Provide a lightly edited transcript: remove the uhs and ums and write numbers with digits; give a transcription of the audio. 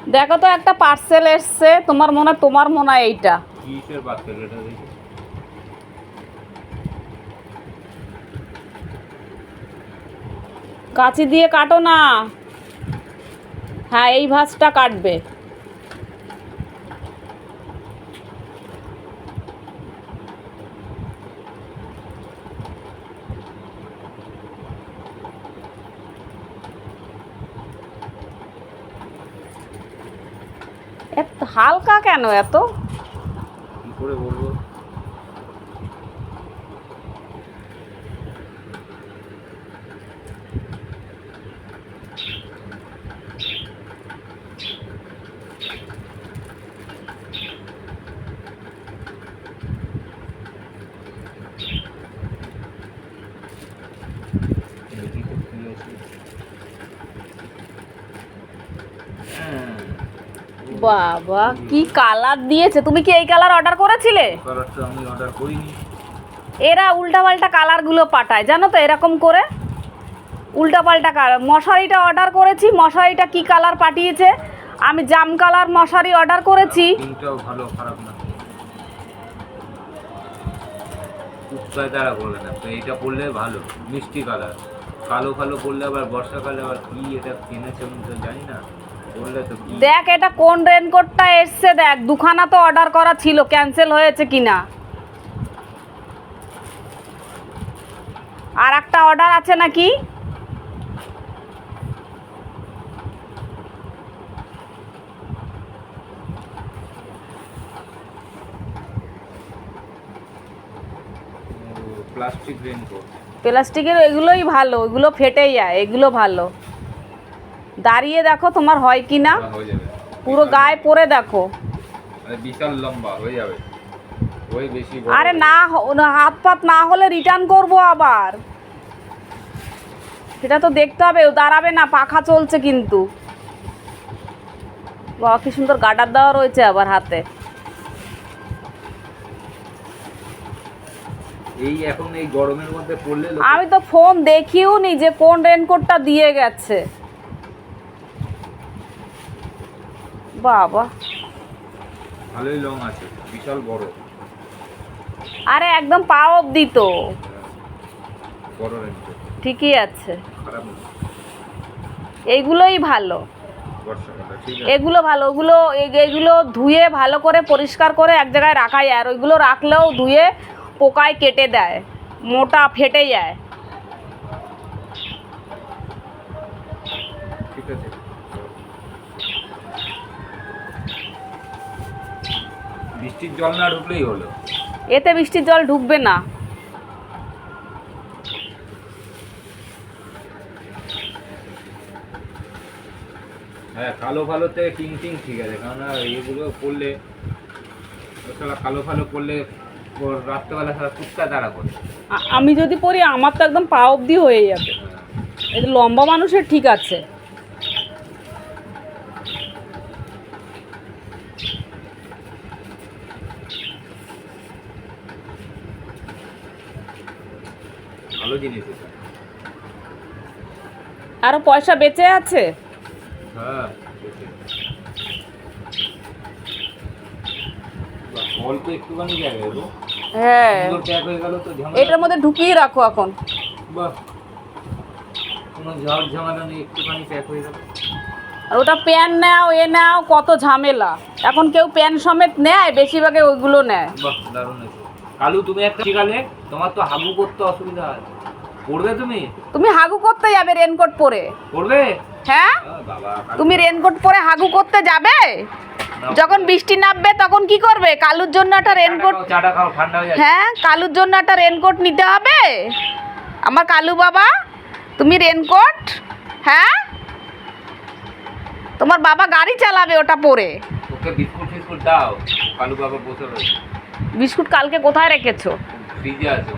দেখো তো একটা পার্সেল এসছে, তোমার মনে হয় এইটা। কিসের পার্সেল এটা দেখি? কাঁচি দিয়ে কাটো না। হ্যাঁ, এই ভাঁজটা কাটবে। এত হালকা কেন এত? কি করে বলবো? দেখি তো কি আছে। বাবা, কি কালার দিয়েছে! তুমি কি এই কালার অর্ডার করেছিলে? কালারটা আমি অর্ডার করিনি। এরা উল্টাপাল্টা কালারগুলো পাঠায়, জানো তো, এরকম করে উল্টাপাল্টা কালার। মশারিটা অর্ডার করেছি, মশারিটা কি কালার পাঠিয়েছে! আমি জাম কালার মশারি অর্ডার করেছি। প্রিন্টটাও ভালো, খারাপ না। উৎসাহ দ্বারা বলে না তো, এইটা পরলে ভালো, মিষ্টি কালার। কালো কালো পরলে আবার বর্ষাকালে আবার কি এটা কিনেছে আমি তো জানি না। বললে তো কি। দেখ এটা কোন রেনকোটটা এসছে, দেখ দুখানা তো অর্ডার করা ছিল, ক্যান্সেল হয়েছে কিনা। আর একটা অর্ডার আছে নাকি? Plastic raincoat. প্লাস্টিকের এগুলোই ভালো, এগুলো ফেটে যায়, এগুলো ভালো। দাঁড়িয়ে দেখো তোমার হয় কি না, হয়ে যাবে। পুরো গায়ে পরে দেখো। বিশাল লম্বা হয়ে যাবে, ওই বেশি বড়। আরে না, হাত পাত না হলে রিটার্ন করব আবার। সেটা তো দেখতে হবে, দাঁড়াবে না, পাখা চলছে কিন্তু। বাবা কি সুন্দর গার্ডার দেওয়া রয়েছে আবার হাতে। এই এখন এই গরমের মধ্যে পড়লে আমি তো ফোন দেখিও নি যে কোন রেনকোটটা দিয়ে গেছে। বাবা ভালোই লং আছে, বিশাল বড়। আরে একদম পা অবধি তো। বড় রেনকোট, ঠিকই আছে, খারাপ না। এইগুলোই ভালো, বর্ষাকালে ঠিক আছে। এগুলো ভালো। এগুলো ধুয়ে ভালো করে পরিষ্কার করে এক জায়গায় রাখা যায়, আর ওইগুলো রাখলেও ধুয়ে পোকায় কেটে দেয়, মোটা ফেটে যায়। ঠিক আছে। বৃষ্টির জল না ঢুকলেই হলো। এতে বৃষ্টির জল ঢুকবে না। হ্যাঁ, কালো ভালোতে টিং টিং ঠিক আছে, কারণ এগুলো করলে কালো ভালো করলে রাত্রেবেলা সারা টুকটা দাঁড়া করে। আমি যদি পরি আমার তো একদম পা অবধি হয়ে যাবে। এই যে লম্বা মানুষের ঠিক আছে। ভালো জিনিস এটা। আরো পয়সা বেঁচে আছে। হ্যাঁ, অল্প একটুখানি জায়গা গো। হ্যাঁ, সুন্দর প্যাক হয়ে গেল তো, ঝামেলা। এটার মধ্যে ঢুকিয়ে রাখো এখন। বাহ, কোনো ঝড় ঝামেলা নেই, একটুখানি প্যাক হয়ে গেল। আর ওটা প্যান নাও, এ নাও, কত ঝামেলা। এখন কেউ প্যান সমেত নেয়, বেশিরভাগে ওইগুলো নেয়। বাহ, দারুণ হয়েছে। কালু তুমি একটা শিখালে, তোমার তো হাগু করতে অসুবিধা হয়, পড়বে তুমি? তুমি হাগু করতে যাবে রেনকোট পরে? পড়বে? হ্যাঁ, বাবা, তুমি রেনকোট পরে হাগু করতে যাবে? যখন বৃষ্টি নামবে তখন কি করবে? কালুর জন্য একটা রেনকোট। চাটা খাও, ঠান্ডা হয়ে যাবে। হ্যাঁ, কালুর জন্য একটা রেনকোট নিতে হবে। আমার কালু বাবা, তুমি রেনকোট। হ্যাঁ, তোমার বাবা গাড়ি চালাবে ওটা পরে। ওকে বিস্কুট ফিস্কুট দাও, কালু বাবা বসে রয়েছে। বিস্কুট কালকে কোথায় রেখেছো? ফ্রিজে আছে।